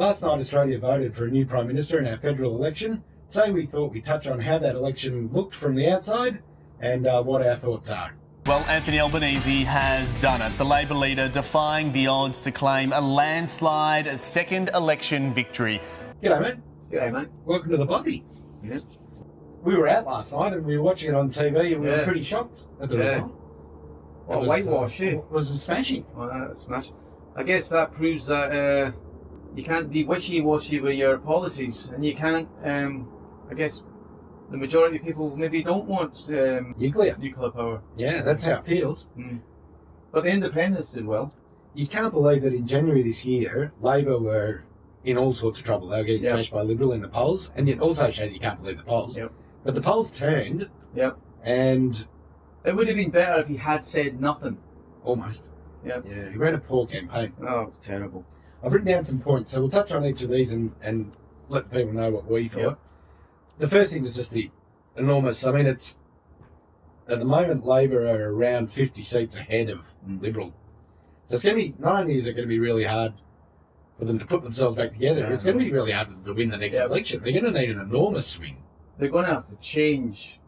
Last night, Australia voted for a new Prime Minister in our federal election. Today, we thought we'd touch on how that election looked from the outside and what our thoughts are. Well, Anthony Albanese has done it. The Labor leader defying the odds to claim a landslide second election victory. G'day, mate. G'day, mate. Welcome to the Bothy. Yeah. We were out last night and we were watching it on TV and we were Yeah. pretty shocked at the Yeah. result. Well, whitewash, yeah. It was a smashing. Well, that's smash. I guess that proves that you can't be wishy-washy with your policies, and you can't. I guess the majority of people maybe don't want Nuclear. nuclear power. Yeah, that's how it feels. But the independents did well. You can't believe that in January this year, Labor were in all sorts of trouble. They were getting Yep. smashed by Liberal in the polls, and it also shows you can't believe the polls. Yep. But the polls turned, Yep. and It would have been better if he had said nothing. almost. Yep. Yeah, he ran a poor campaign. Oh, it's terrible. I've written down some points, so we'll touch on each of these and let people know what we thought. Yep. The first thing is just the enormous. I mean, it's at the moment Labor are around 50 seats ahead of Liberal. So it's going to be, not only is it going to be really hard for them to put themselves back together, Yeah. it's going to be really hard for them to win the next Yep. election. They're going to need an enormous swing. They're going to have to change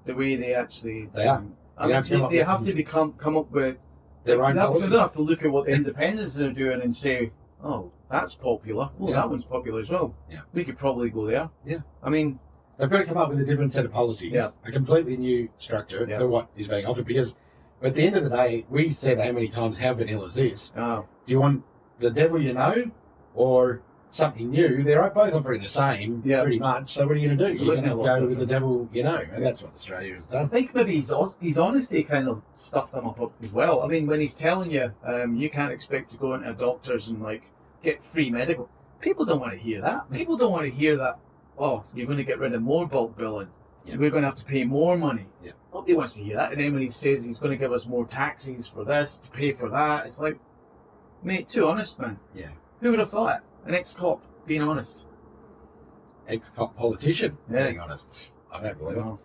the way they actually. They are. They have to come up with Their own They policies. have to look at what the independents are doing and say, oh, that's popular. Oh, Yeah. that one's popular as well. Yeah. We could probably go there. Yeah. I mean, They've got to come up with a different set of policies, Yeah. a completely new structure Yeah. for what is being offered. Because at the end of the day, we've said how many times, how vanilla is this? oh, Do you want the devil you know or something new? They're both offering the same, Yeah. pretty much. So what are you going to do? There You're isn't going a to lot go of with the difference. devil you know. And that's what Australia has I done. think maybe his honesty kind of stuffed them up as well. I mean, when he's telling you, you can't expect to go into a doctor's and like get free medical. People don't want to hear that. People don't want to hear that. Oh, you're going to get rid of more bulk billing. Yeah. We're going to have to pay more money. Yeah. Nobody wants to hear that. And then when he says he's going to give us more taxes for this to pay for that, it's like, mate, too honest, man. Yeah. Who would have thought it? An ex-cop being honest. Ex-cop politician, Yeah. being honest. I don't believe it. Well,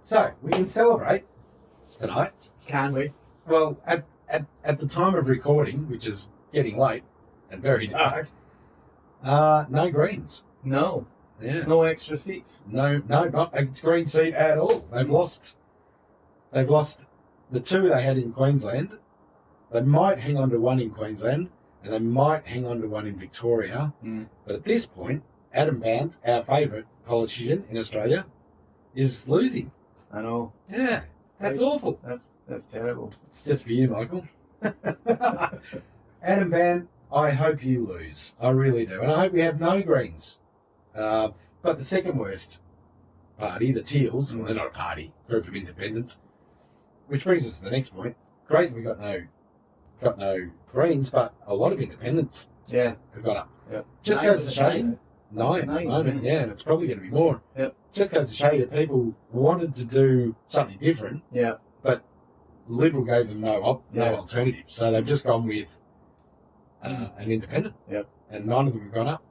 So we can celebrate tonight. can we? Well, at the time of recording, which is getting late and very dark, no Greens. No. Yeah. No extra seats. No, not a green seat at all. They've lost the two they had in Queensland. They might hang on to one in Queensland, and they might hang on to one in Victoria. But at this point, Adam Band, our favourite politician in Australia, is losing. I know. Yeah, that's Right. awful. That's terrible. It's just for you, Michael. Adam Band, I hope you lose. I really do. And I hope we have no Greens. But the second worst party, the Teals, well, they're not a party, group of independents, which brings us to the next point. Great that we got no Greens, but a lot of independents Yeah. have got up. Yeah. Just goes to show you. Nine at the moment, yeah, and it's probably going to be more. Yep. Just goes to show you that people wanted to do something different, Yeah. but Liberal gave them no Yeah. alternative. So they've just gone with an independent. Yep. And 9 of them have gone up.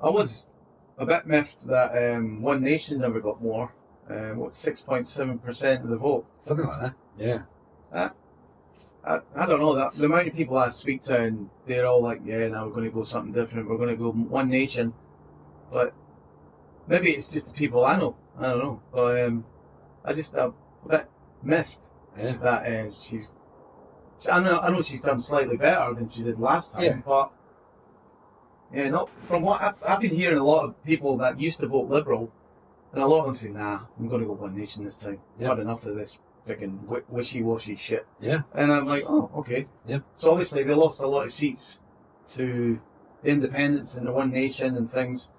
I was a bit miffed that One Nation never got more. 6.7% of the vote. Something like that. Yeah. I don't know, that the amount of people I speak to, and they're all like, yeah, now we're going to go something different. We're going to go One Nation. But maybe it's just the people I know. I don't know. But I just a bit miffed Yeah. that she's. I know she's done slightly better than she did last time, Yeah. but yeah, not from what I've been hearing. A lot of people that used to vote Liberal, and a lot of them say, "Nah, I'm going to go One Nation this time. I've Yeah. had enough of this freaking wishy-washy shit." Yeah. And I'm like, "Oh, okay." Yeah. So obviously they lost a lot of seats to the independents and the One Nation and things.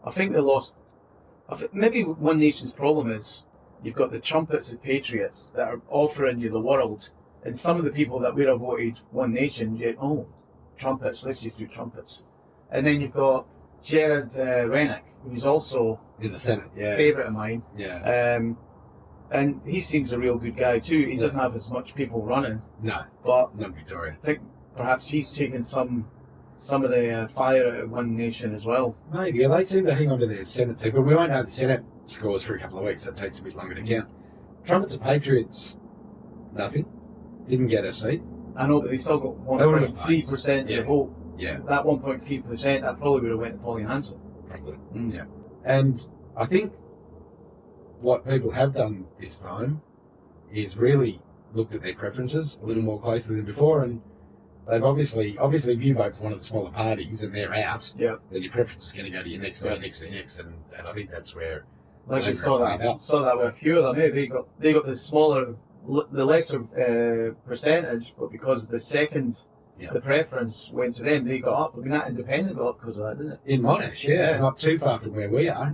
I think they lost. Maybe One Nation's problem is you've got the trumpets and patriots that are offering you the world. And some of the people that would have voted One Nation, trumpets, let's just do trumpets. And then you've got Jared Rennick, who's also In the Senate. a Yeah. favourite of mine. Yeah. And he seems a real good guy too. He doesn't have as much people running, No. but Not Victoria. I think perhaps he's taken some of the fire out of One Nation as well. Maybe. Yeah, they seem to hang on to their Senate seat, but we won't know the Senate scores for a couple of weeks. That takes a bit longer to count. Trumpets and Patriots, nothing. Didn't get a seat. I know, but they still got They would've 1.3% of Yeah. the vote. Yeah. That 1.3%, that probably would have went to Pauline Hanson. Probably. Mm. Yeah. And I think what people have done this time is really looked at their preferences a little more closely than before, and they've obviously if you vote for one of the smaller parties and they're out, Yeah. then your preference is going to go to your next, or your next, and your next, and I think that's where Like we Labour saw have played out. that with a few of them. They got the smaller, the lesser percentage, but because the second, Yeah. the preference went to them, they got up. I mean, that independent got up because of that, didn't it? In Monash, yeah, not too far from where we are.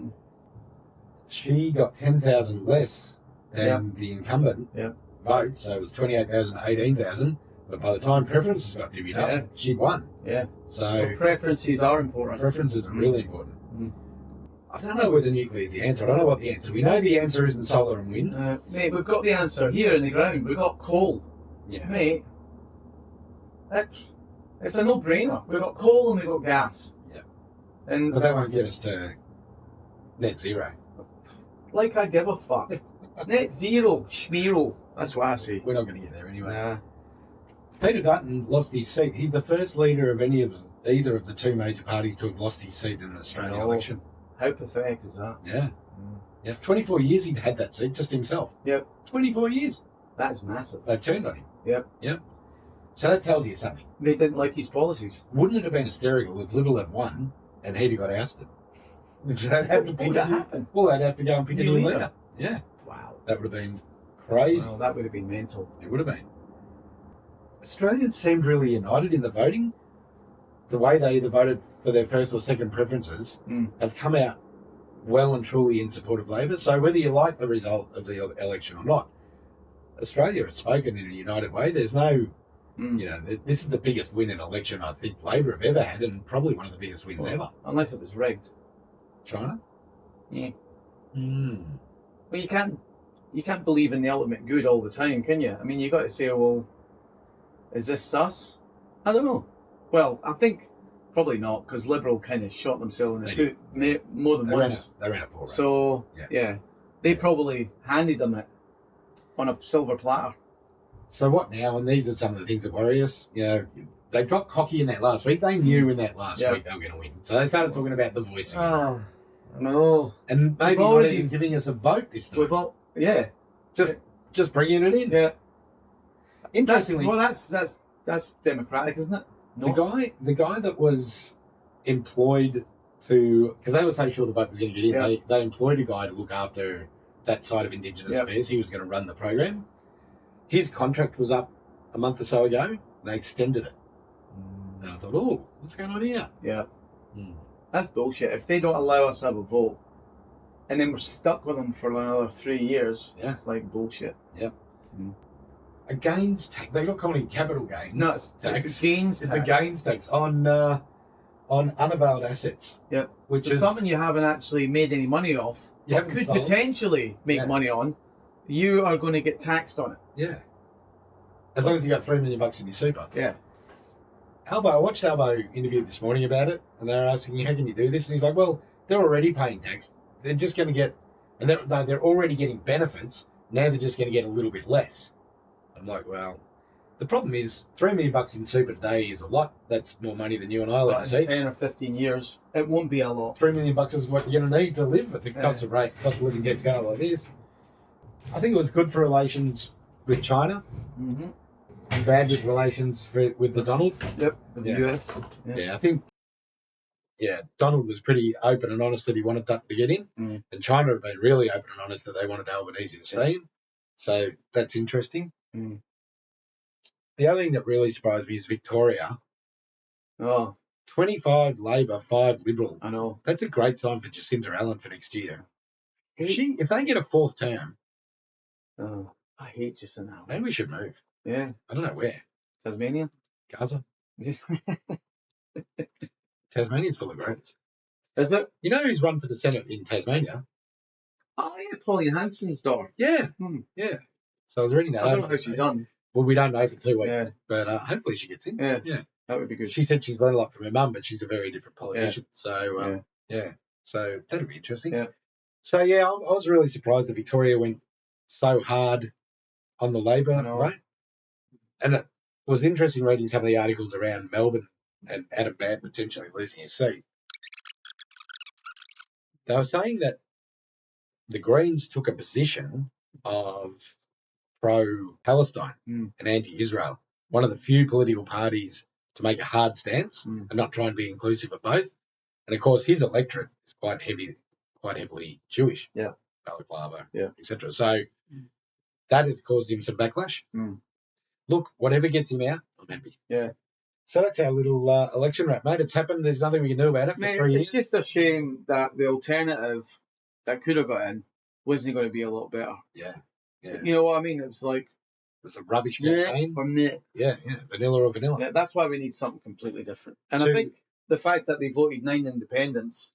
She got 10,000 less than the incumbent vote, so it was 28,000 to 18,000. But by the time preferences got divvied up, she won. Yeah. So preferences are important. Preferences are really important. Mm. I don't know whether nuclear is the answer. I don't know what the answer. We know the answer isn't solar and wind. Mate, we've got the answer here in the ground. We've got coal. Yeah. Mate, it's a no-brainer. We've got coal and we've got gas. Yeah. And But that won't get us to net zero. like I give a fuck. Net zero, schmero. That's what I say. We're not going to get there anyway. Nah. Peter Dutton lost his seat. He's the first leader of either of the two major parties to have lost his seat in an Australian election. How pathetic is that? Yeah. Yeah. 24 years he'd had that seat just himself. Yep. 24 years. That is massive. They've turned on him. Yep. Yep. So that tells you something. They didn't like his policies. Wouldn't it have been hysterical if Liberal had won and he'd have got ousted? They'd have to pick Well, they'd have to go and pick a new leader. Yeah. Wow. That would have been crazy. Well, that would have been mental. It would have been. Australians seemed really united in the voting. The way they either voted for their first or second preferences have come out well and truly in support of Labor. So whether you like the result of the election or not, Australia has spoken in a united way. There's no, this is the biggest win in election I think Labor have ever had, and probably one of the biggest wins ever. Unless it was rigged. China? Yeah. Mm. Well, you can't believe in the ultimate good all the time, can you? I mean, you got to say, well, is this sus? I don't know. Well, I think probably not, because Liberal kind of shot themselves in the foot more than once. They ran a poor race. So, they probably handed them it on a silver platter. So what now? And these are some of the things that worry us. You know, they got cocky in that last week. They knew in that last week they were going to win. So they started talking about the voice again. Oh, no. And maybe not even giving us a vote this time. Just bringing it in. Yeah. Interestingly, that's democratic, isn't it? The guy that was employed to, because they were so sure the vote was going to get in, they employed a guy to look after that side of Indigenous affairs. He was going to run the program. His contract was up a month or so ago. They extended it. And I thought, oh, what's going on here? Yeah. That's bullshit. If they don't allow us to have a vote, and then we're stuck with them for another 3 years, that's like bullshit. Yep. A gains tax. They got calling it capital gains. No, it's a gains tax. It's a gains tax on unavailed assets. Yep. Which is something you haven't actually made any money off, but could potentially make money on. You are going to get taxed on it. Yeah. As long as you got $3 million in your super. Yeah. I watched Albo interviewed this morning about it, and they were asking, how can you do this? And he's like, well, they're already paying tax. They're just going to get, and they're already getting benefits. Now they're just going to get a little bit less. I'm like, well, the problem is $3 million in super today is a lot. That's more money than you and I like to see. 10 or 15 years, it won't be a lot. $3 million is what you're going to need to live at the cost of living keeps going like this. I think it was good for relations with China. Mm-hmm. And bad with relations with the Donald. Yep, with the US. Yeah, I think, Donald was pretty open and honest that he wanted Dutton to get in. And China have been really open and honest that they wanted Albanese to stay in. So that's interesting. The other thing that really surprised me is Victoria. 25 Labor, 5 Liberal. I know. That's a great sign for Jacinda Allen for next year. If they get a fourth term. Oh, I hate Jacinda Allen. Maybe we should move. Yeah. I don't know where. Tasmania? Gaza. Tasmania's full of greats. Is it? You know who's run for the Senate in Tasmania? Oh, yeah, Pauline Hanson's daughter. Yeah. Yeah. So I was reading that. I don't know how she's done. Well, we don't know for 2 weeks, but hopefully she gets in. Yeah. That would be good. She said she's learned a lot from her mum, but she's a very different politician. So, so that'll be interesting. Yeah. So, I was really surprised that Victoria went so hard on the Labor, right? And it was interesting reading some of the articles around Melbourne and Adam Babb potentially losing his seat. They were saying that the Greens took a position of pro-Palestine and anti-Israel. One of the few political parties to make a hard stance and not try and be inclusive of both. And of course, his electorate is quite heavily Jewish. Yeah. Balaclava, yeah, etc. So that has caused him some backlash. Look, whatever gets him out, I'm happy. Yeah. So that's our little election wrap, mate. It's happened. There's nothing we can do about it for 3 years. It's just a shame that the alternative that could have got in wasn't going to be a lot better. Yeah. You know what I mean? It's like it's a rubbish campaign. Yeah, vanilla or vanilla. Yeah, that's why we need something completely different. And I think the fact that they voted 9 independents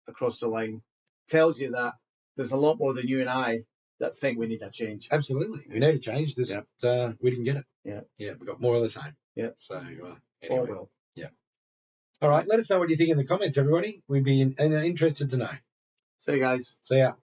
across the line tells you that there's a lot more than you and I that think we need a change. Absolutely. We need a change. This we didn't get it. Yeah, we got more of the same. Yeah. So anyway. Oh, well. Yeah. All right. Let us know what you think in the comments, everybody. We'd be interested to know. See you guys. See ya.